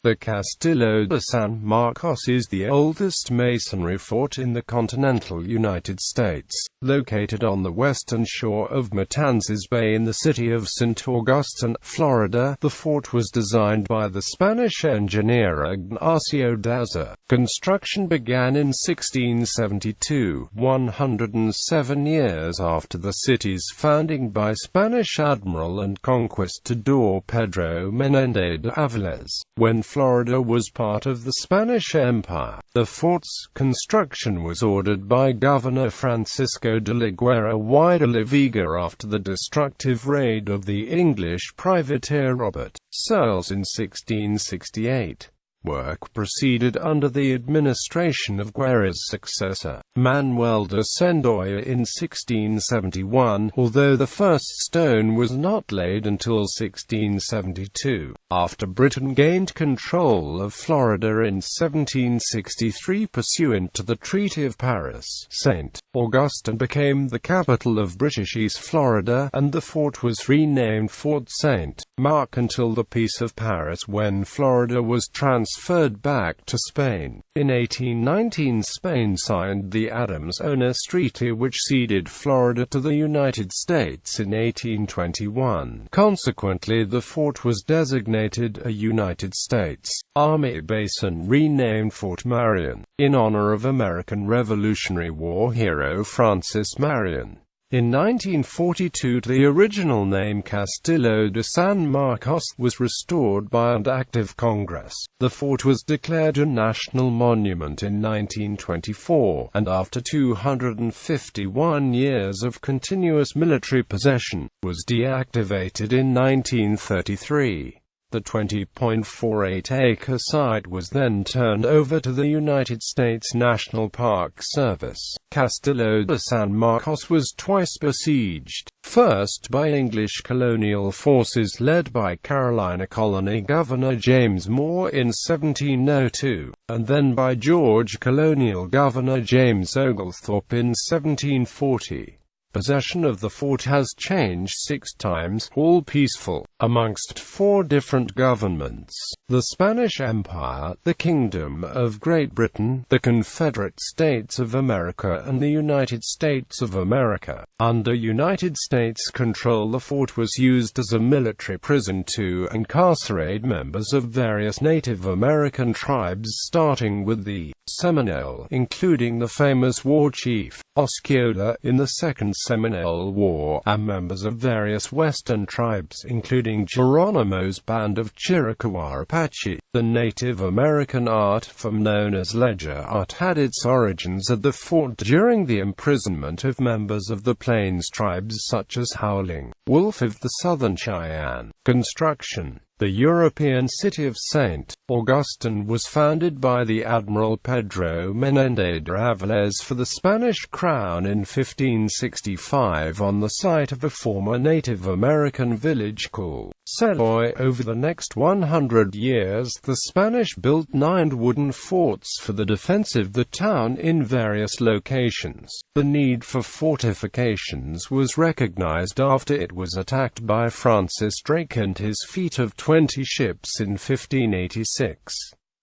The Castillo de San Marcos is the oldest masonry fort in the continental United States. Located on the western shore of Matanzas Bay in the city of St. Augustine, Florida, the fort was designed by the Spanish engineer Ignacio Daza.Construction began in 1672, 107 years after the city's founding by Spanish Admiral and conquistador Pedro Menéndez de Avilés. When Florida was part of the Spanish Empire, the fort's construction was ordered by Governor Francisco de la Guerra y de la Vega after the destructive raid of the English privateer Robert Searles in 1668. Work proceeded under the administration of Guerra's successor, Manuel de Sendoya, in 1671, although the first stone was not laid until 1672. After Britain gained control of Florida in 1763 pursuant to the Treaty of Paris, St. Augustine became the capital of British East Florida, and the fort was renamed Fort St. Mark until the Peace of Paris, when Florida was transferred back to Spain. In 1819, Spain signed the Adams-Onis Treaty, which ceded Florida to the United States in 1821. Consequently, the fort was designated a United States Army base and renamed Fort Marion, in honor of American Revolutionary War hero Francis Marion. In 1942, the original name Castillo de San Marcos was restored by an act of Congress. The fort was declared a national monument in 1924, and after 251 years of continuous military possession, was deactivated in 1933. The 20.48-acre site was then turned over to the United States National Park Service. Castillo de San Marcos was twice besieged, first by English colonial forces led by Carolina Colony Governor James Moore in 1702, and then by Georgia colonial Governor James Oglethorpe in 1740. Possession of the fort has changed 6 times, all peaceful, amongst 4 different governments: the Spanish Empire, the Kingdom of Great Britain, the Confederate States of America, and the United States of America. Under United States control, the fort was used as a military prison to incarcerate members of various Native American tribes, starting with the Seminole, including the famous war chief Osceola in the Second Seminole War, and members of various Western tribes, including Geronimo's band of Chiricahua Apache. The Native American art form known as ledger art had its origins at the fort during the imprisonment of members of the Plains tribes such as Howling Wolf of the Southern Cheyenne. Construction. The European city of St. Augustine was founded by the Admiral Pedro Menéndez de Avilés for the Spanish crown in 1565 on the site of a former Native American village called Seloy. Over the next 100 years, the Spanish built 9 wooden forts for the defense of the town in various locations. The need for fortifications was recognized after it was attacked by Francis Drake and his fleet of 20 ships in 1586.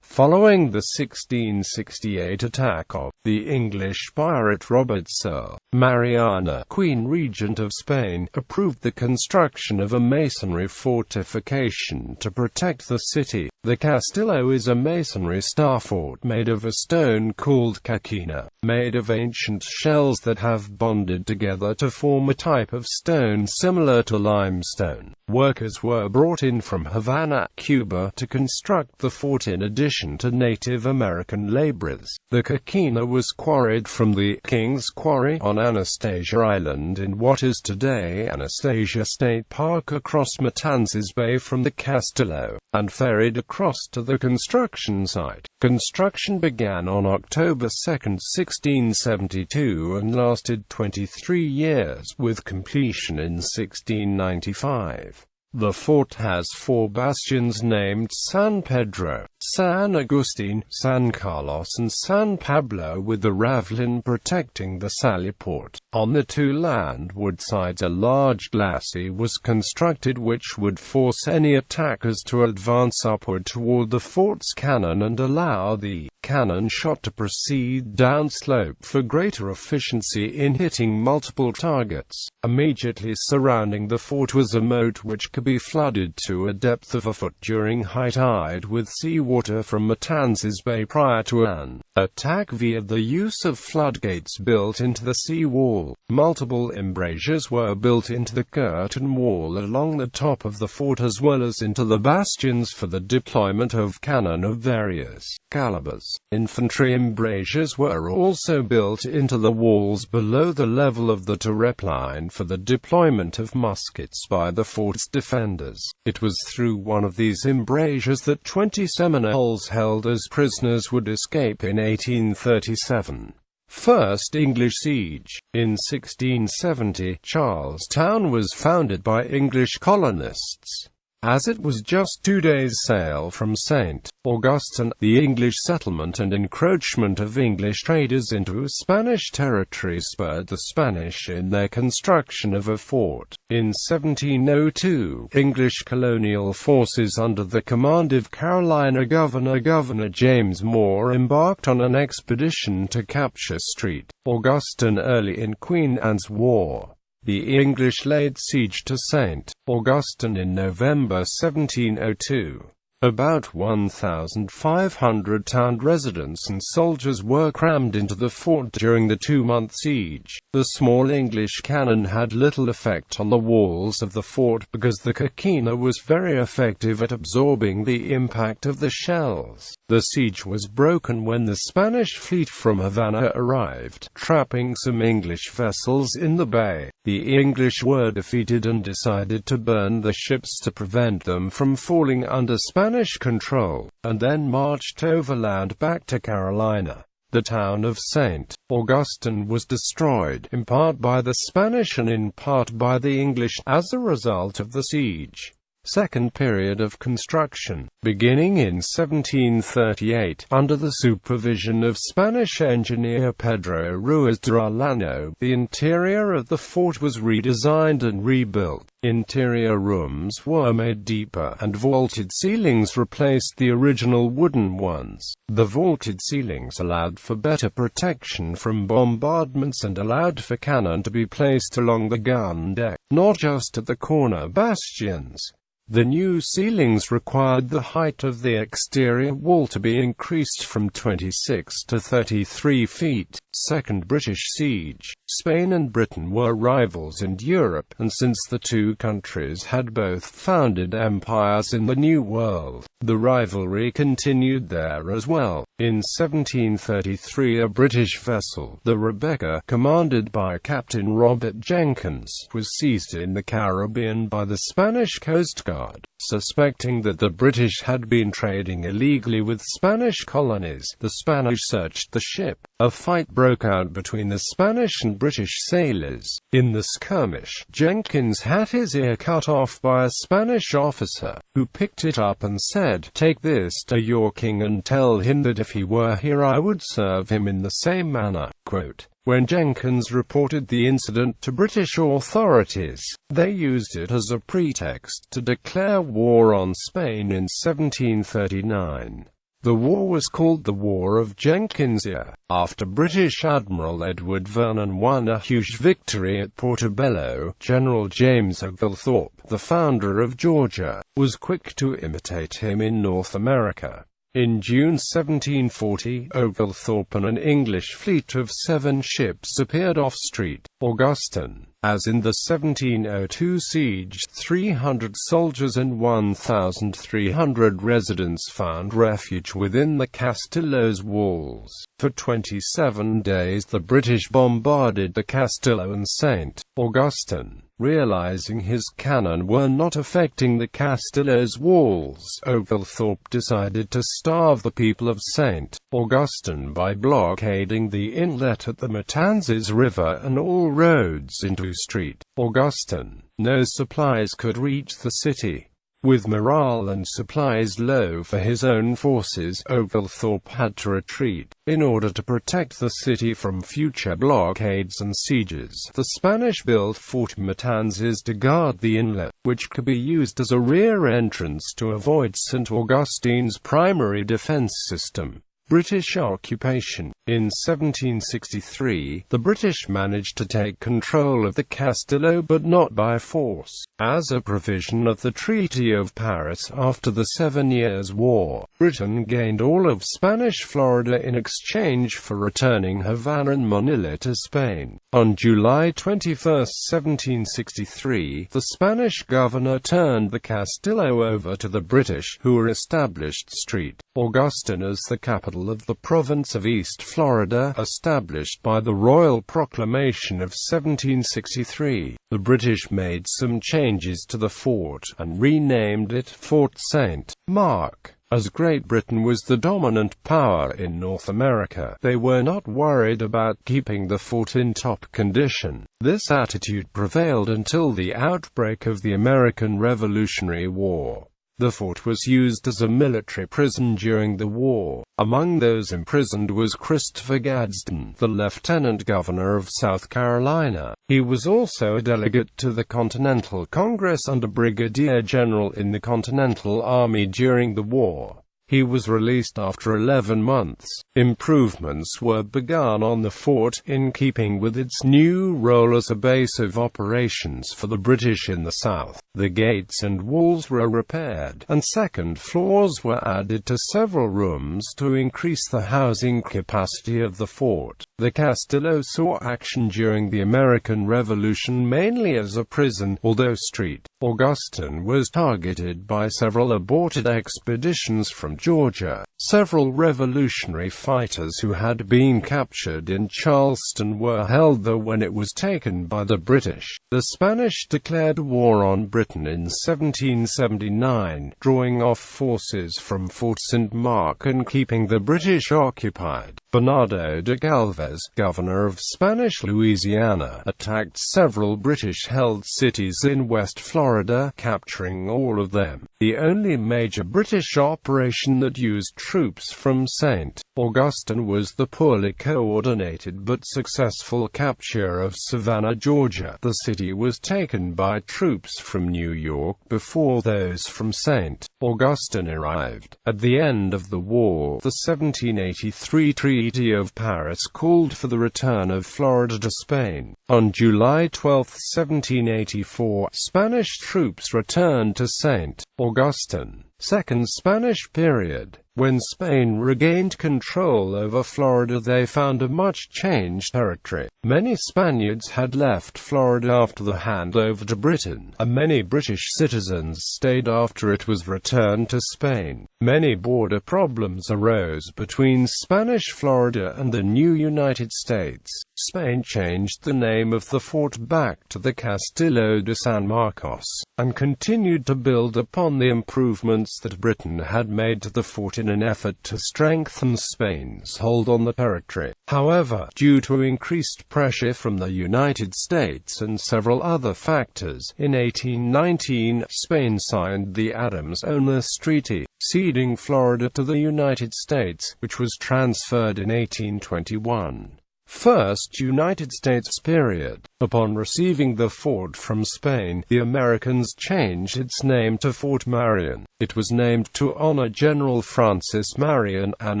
Following the 1668 attack of the English pirate Robert Searles, Mariana, Queen Regent of Spain, approved the construction of a masonry fortification to protect the city. The Castillo is a masonry star fort made of a stone called caquina, made of ancient shells that have bonded together to form a type of stone similar to limestone. Workers were brought in from Havana, Cuba, to construct the fort in addition to Native American laborers. The caquina was quarried from the King's Quarry on Anastasia Island in what is today Anastasia State Park across Matanzas Bay from the Castillo, and ferried across to the construction site. Construction began on October 2, 1672 and lasted 23 years, with completion in 1695. The fort has 4 bastions named San Pedro, San Agustin, San Carlos and San Pablo, with the ravelin protecting the sallyport. On the 2 landward sides a large glacis was constructed which would force any attackers to advance upward toward the fort's cannon and allow the cannon shot to proceed downslope for greater efficiency in hitting multiple targets. Immediately surrounding the fort was a moat which could be flooded to a depth of a foot during high tide with seawater from Matanzas Bay prior to an attack via the use of floodgates built into the sea wall. Multiple embrasures were built into the curtain wall along the top of the fort as well as into the bastions for the deployment of cannon of various calibers. Infantry embrasures were also built into the walls below the level of the turret line for the deployment of muskets by the fort's defenders. It was through one of these embrasures that 20 Seminoles held as prisoners would escape in 1837. First English siege. In 1670, Charlestown was founded by English colonists. As it was just 2 days' sail from St.Augustine, the English settlement and encroachment of English traders into Spanish territory spurred the Spanish in their construction of a fort. In 1702, English colonial forces under the command of Carolina Governor James Moore embarked on an expedition to capture St.Augustine early in Queen Anne's War. The English laid siege to St. Augustine in November 1702. About 1,500 town residents and soldiers were crammed into the fort during the 2-month siege. The small English cannon had little effect on the walls of the fort because the coquina was very effective at absorbing the impact of the shells. The siege was broken when the Spanish fleet from Havana arrived, trapping some English vessels in the bay. The English were defeated and decided to burn the ships to prevent them from falling under Spanish control, and then marched overland back to Carolina. The town of St. Augustine was destroyed, in part by the Spanish and in part by the English, as a result of the siege. Second period of construction. Beginning in 1738, under the supervision of Spanish engineer Pedro Ruiz de Arellano, the interior of the fort was redesigned and rebuilt. Interior rooms were made deeper, and vaulted ceilings replaced the original wooden ones. The vaulted ceilings allowed for better protection from bombardments and allowed for cannon to be placed along the gun deck, not just at the corner bastions. The new ceilings required the height of the exterior wall to be increased from 26 to 33 feet. Second British siege. Spain and Britain were rivals in Europe, and since the two countries had both founded empires in the New World, the rivalry continued there as well. In 1733 a British vessel, the Rebecca, commanded by Captain Robert Jenkins, was seized in the Caribbean by the Spanish Coast Guard. Suspecting that the British had been trading illegally with Spanish colonies, the Spanish searched the ship. A fight broke out between the Spanish and British sailors. In the skirmish, Jenkins had his ear cut off by a Spanish officer, who picked it up and said, "Take this to your king and tell him that if he were here I would serve him in the same manner." Quote. When Jenkins reported the incident to British authorities, they used it as a pretext to declare war on Spain in 1739. The war was called the War of Jenkins' Ear, after British Admiral Edward Vernon won a huge victory at Portobello. General James Oglethorpe, the founder of Georgia, was quick to imitate him in North America. In June 1740, Oglethorpe and an English fleet of 7 ships appeared off St.Augustine. As in the 1702 siege, 300 soldiers and 1,300 residents found refuge within the Castillo's walls. For 27 days the British bombarded the Castillo and St. Augustine. Realizing his cannon were not affecting the Castillo's walls, Oglethorpe decided to starve the people of St. Augustine by blockading the inlet at the Matanzas River and all roads into St. Augustine. No supplies could reach the city. With morale and supplies low for his own forces, Oglethorpe had to retreat. In order to protect the city from future blockades and sieges, the Spanish built Fort Matanzas to guard the inlet, which could be used as a rear entrance to avoid St. Augustine's primary defense system. British occupation. In 1763, the British managed to take control of the Castillo but not by force. As a provision of the Treaty of Paris after the 7 Years' War, Britain gained all of Spanish Florida in exchange for returning Havana and Manila to Spain. On July 21, 1763, the Spanish governor turned the Castillo over to the British, who established St. Augustine as the capital of the province of East Florida, established by the Royal Proclamation of 1763. The British made some changes to the fort, and renamed it Fort St. Mark. As Great Britain was the dominant power in North America, they were not worried about keeping the fort in top condition. This attitude prevailed until the outbreak of the American Revolutionary War. The fort was used as a military prison during the war. Among those imprisoned was Christopher Gadsden, the Lieutenant Governor of South Carolina. He was also a delegate to the Continental Congress and a brigadier general in the Continental Army during the war. He was released after 11 months. Improvements were begun on the fort, in keeping with its new role as a base of operations for the British in the South. The gates and walls were repaired, and second floors were added to several rooms to increase the housing capacity of the fort. The Castillo saw action during the American Revolution mainly as a prison, although St. Augustine was targeted by several aborted expeditions from Georgia. Several revolutionary fighters who had been captured in Charleston were held there when it was taken by the British. The Spanish declared war on Britain in 1779, drawing off forces from Fort St. Mark and keeping the British occupied. Bernardo de Galvez, governor of Spanish Louisiana, attacked several British-held cities in West Florida, capturing all of them. The only major British operation that used troops from St. Augustine was the poorly coordinated but successful capture of Savannah, Georgia. The city was taken by troops from New York before those from St. Augustine arrived. At the end of the war, the 1783 Treaty of Paris called for the return of Florida to Spain. On July 12, 1784, Spanish troops returned to St. Augustine. Second Spanish period. When Spain regained control over Florida, they found a much-changed territory. Many Spaniards had left Florida after the handover to Britain, and many British citizens stayed after it was returned to Spain. Many border problems arose between Spanish Florida and the new United States. Spain changed the name of the fort back to the Castillo de San Marcos, and continued to build upon the improvements that Britain had made to the fort in an effort to strengthen Spain's hold on the territory. However, due to increased pressure from the United States and several other factors, in 1819, Spain signed the Adams-Onis Treaty, ceding Florida to the United States, which was transferred in 1821. First United States period. Upon receiving the fort from Spain, the Americans changed its name to Fort Marion. It was named to honor General Francis Marion, an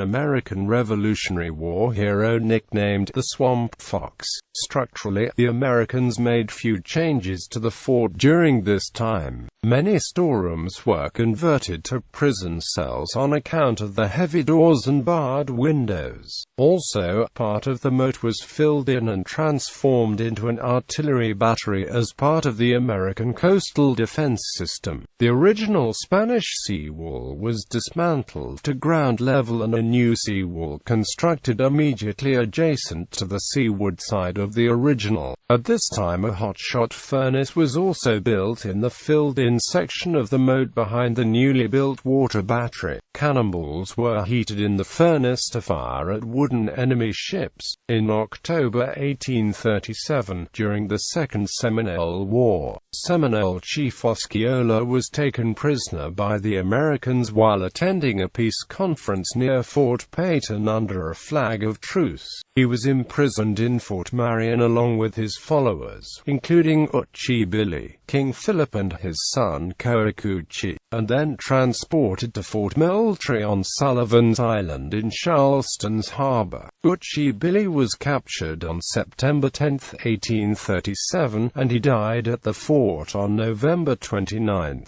American Revolutionary War hero nicknamed the Swamp Fox. Structurally, the Americans made few changes to the fort during this time. Many storerooms were converted to prison cells on account of the heavy doors and barred windows. Also, part of the moat was filled in and transformed into an artillery battery as part of the American coastal defense system. The original Spanish seawall was dismantled to ground level and a new seawall constructed immediately adjacent to the seaward side of the original. At this time a hotshot furnace was also built in the filled-in section of the moat behind the newly built water battery. Cannonballs were heated in the furnace to fire at wooden enemy ships. In October 1837, during the Second Seminole War, Seminole chief Osceola was taken prisoner by the Americans while attending a peace conference near Fort Peyton under a flag of truce. He was imprisoned in Fort Marion along with his followers, including Uchee Billy, King Philip and his son Coacuchee, and then transported to Fort Moultrie on Sullivan's Island in Charleston's harbor. Uchee Billy was captured on September 10, 1837, and he died at the fort on November 29.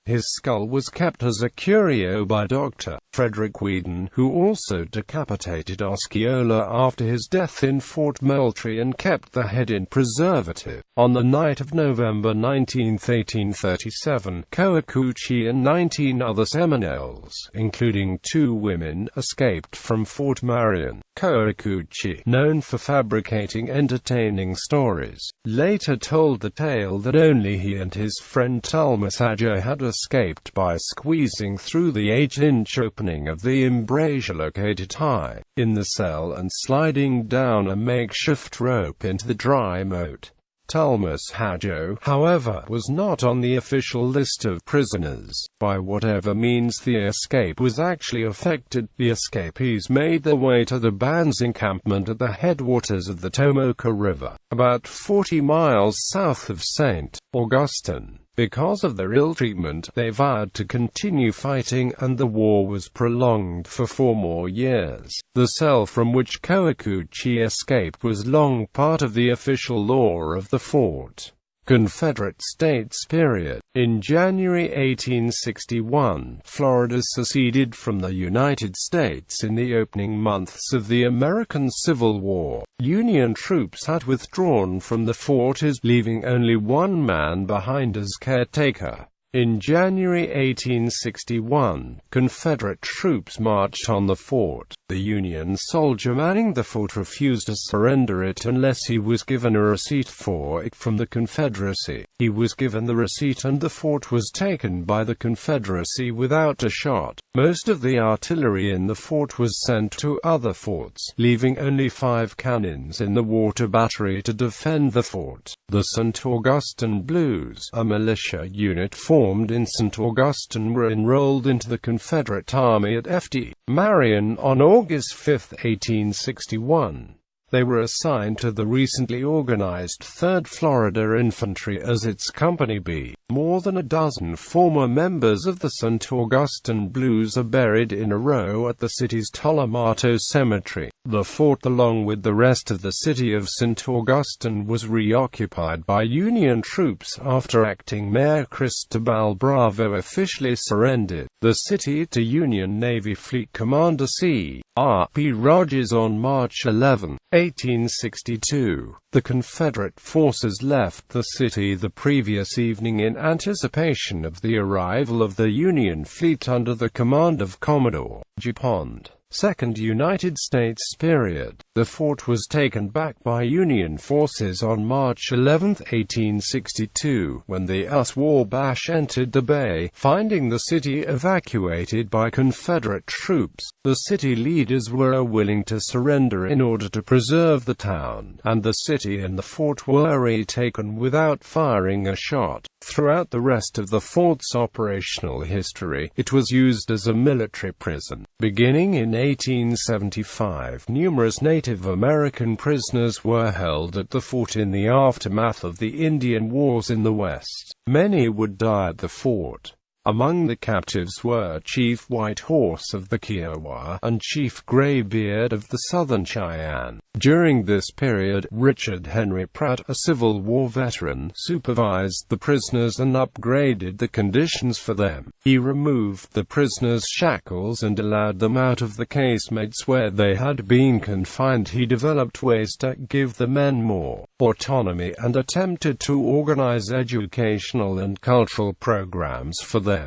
His skull was kept as a curio by Dr. Frederick Whedon, who also decapitated Osceola after his death in Fort Moultrie and kept the head in preservative. On the night of November 19, 1837, Coacuchee and 19 other Seminoles, including 2 women, escaped from Fort Marion. Coacuchee, known for fabricating entertaining stories, later told the tale that only he and his friend Talmas Hadjo had escaped by squeezing through the 8-inch opening of the embrasure located high in the cell and sliding down a makeshift rope into the dry moat. Talmas Hadjo, however, was not on the official list of prisoners. By whatever means the escape was actually effected, the escapees made their way to the band's encampment at the headwaters of the Tomoka River, about 40 miles south of St. Augustine. Because of their ill treatment, they vowed to continue fighting, and the war was prolonged for 4 more years. The cell from which Coacuchee escaped was long part of the official lore of the fort. Confederate States period. In January 1861, Florida seceded from the United States in the opening months of the American Civil War. Union troops had withdrawn from the fort, leaving only 1 man behind as caretaker. In January 1861, Confederate troops marched on the fort. The Union soldier manning the fort refused to surrender it unless he was given a receipt for it from the Confederacy. He was given the receipt and the fort was taken by the Confederacy without a shot. Most of the artillery in the fort was sent to other forts, leaving only 5 cannons in the water battery to defend the fort. The St. Augustine Blues, a militia unit formed in St. Augustine, were enrolled into the Confederate Army at Fort Marion on August 5, 1861. They were assigned to the recently organized 3rd Florida Infantry as its Company B. More than a dozen former members of the St. Augustine Blues are buried in a row at the city's Tolomato Cemetery. The fort, along with the rest of the city of St. Augustine, was reoccupied by Union troops after acting Mayor Cristobal Bravo officially surrendered the city to Union Navy Fleet Commander C.R.P. Rogers on March 11, 1862. The Confederate forces left the city the previous evening in anticipation of the arrival of the Union fleet under the command of Commodore Dupont. Second United States period. The fort was taken back by Union forces on March 11, 1862, when the US Wabash entered the bay, finding the city evacuated by Confederate troops. The city leaders were willing to surrender in order to preserve the town, and the city and the fort were retaken without firing a shot. Throughout the rest of the fort's operational history, it was used as a military prison. Beginning in 1875, numerous Native American prisoners were held at the fort in the aftermath of the Indian Wars in the West. Many would die at the fort. Among the captives were Chief White Horse of the Kiowa and Chief Graybeard of the Southern Cheyenne. During this period, Richard Henry Pratt, a Civil War veteran, supervised the prisoners and upgraded the conditions for them. He removed the prisoners' shackles and allowed them out of the casemates where they had been confined. He developed ways to give the men more autonomy and attempted to organize educational and cultural programs for them.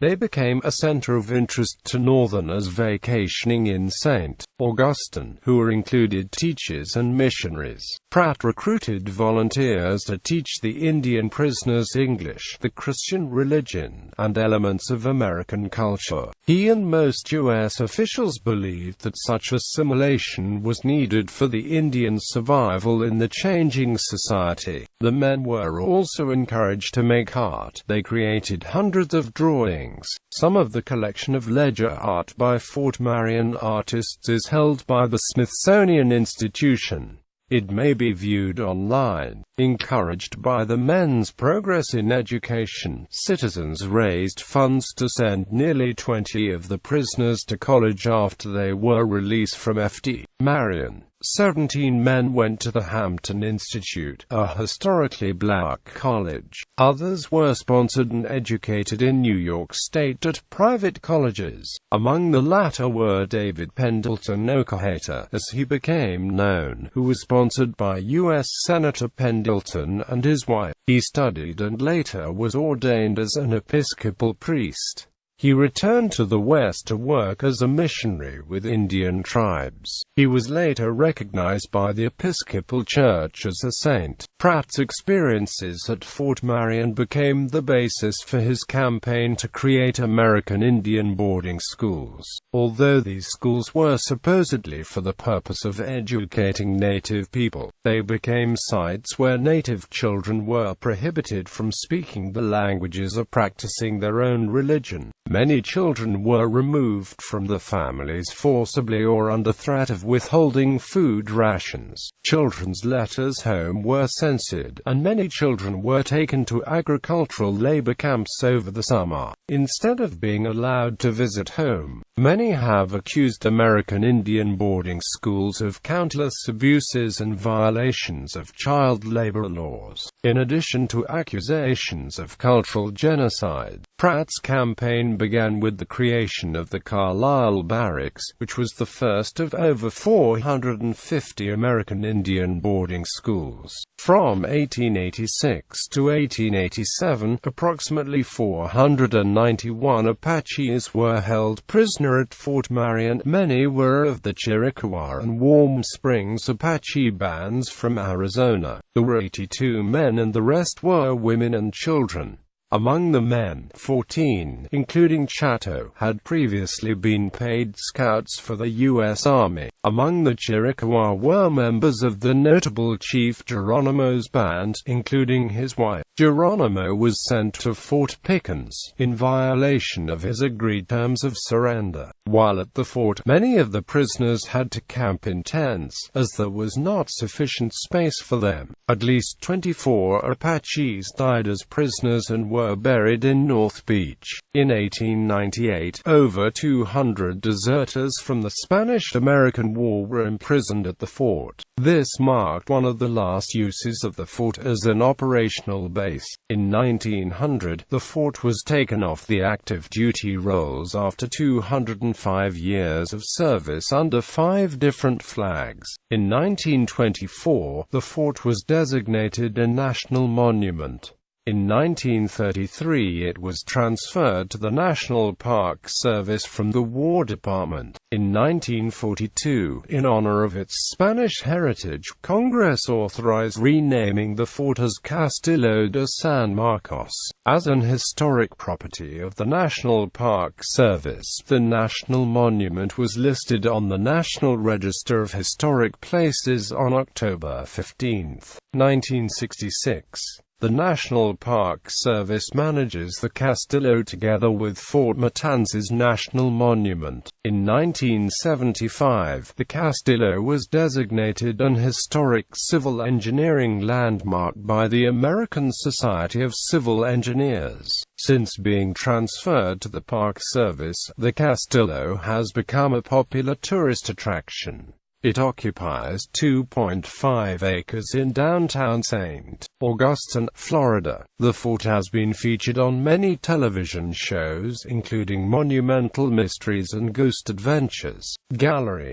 They became a center of interest to Northerners vacationing in St. Augustine, who included teachers and missionaries. Pratt recruited volunteers to teach the Indian prisoners English, the Christian religion, and elements of American culture. He and most U.S. officials believed that such assimilation was needed for the Indians' survival in the changing society. The men were also encouraged to make art. They created hundreds of drawings. Some of the collection of ledger art by Fort Marion artists is held by the Smithsonian Institution. It may be viewed online. Encouraged by the men's progress in education, citizens raised funds to send nearly 20 of the prisoners to college after they were released from Fort Marion. 17 men went to the Hampton Institute, a historically black college. Others were sponsored and educated in New York State at private colleges. Among the latter were David Pendleton Okahata, as he became known, who was sponsored by U.S. Senator Pendleton and his wife. He studied and later was ordained as an Episcopal priest. He returned to the West to work as a missionary with Indian tribes. He was later recognized by the Episcopal Church as a saint. Pratt's experiences at Fort Marion became the basis for his campaign to create American Indian boarding schools. Although these schools were supposedly for the purpose of educating native people, they became sites where native children were prohibited from speaking the languages or practicing their own religion. Many children were removed from the families forcibly or under threat of withholding food rations. Children's letters home were censored, and many children were taken to agricultural labor camps over the summer, instead of being allowed to visit home. Many have accused American Indian boarding schools of countless abuses and violations of child labor laws. In addition to accusations of cultural genocide, Pratt's campaign began with the creation of the Carlisle Barracks, which was the first of over 450 American Indian boarding schools. From 1886 to 1887, approximately 491 Apaches were held prisoner at Fort Marion. Many were of the Chiricahua and Warm Springs Apache bands from Arizona. There were 82 men and the rest were women and children. Among the men, 14, including Chateau, had previously been paid scouts for the U.S. Army. Among the Chiricahua were members of the notable Chief Geronimo's band, including his wife. Geronimo was sent to Fort Pickens, in violation of his agreed terms of surrender. While at the fort, many of the prisoners had to camp in tents, as there was not sufficient space for them. At least 24 Apaches died as prisoners and were buried in North Beach. In 1898, over 200 deserters from the Spanish-American War were imprisoned at the fort. This marked one of the last uses of the fort as an operational base. In 1900, the fort was taken off the active duty rolls after 205 years of service under 5 different flags. In 1924, the fort was designated a national monument. In 1933 it was transferred to the National Park Service from the War Department. In 1942, in honor of its Spanish heritage, Congress authorized renaming the fort as Castillo de San Marcos. As an historic property of the National Park Service, the national monument was listed on the National Register of Historic Places on October 15, 1966. The National Park Service manages the Castillo together with Fort Matanzas National Monument. In 1975, the Castillo was designated an historic civil engineering landmark by the American Society of Civil Engineers. Since being transferred to the Park Service, the Castillo has become a popular tourist attraction. It occupies 2.5 acres in downtown St. Augustine, Florida. The fort has been featured on many television shows, including Monumental Mysteries and Ghost Adventures. Gallery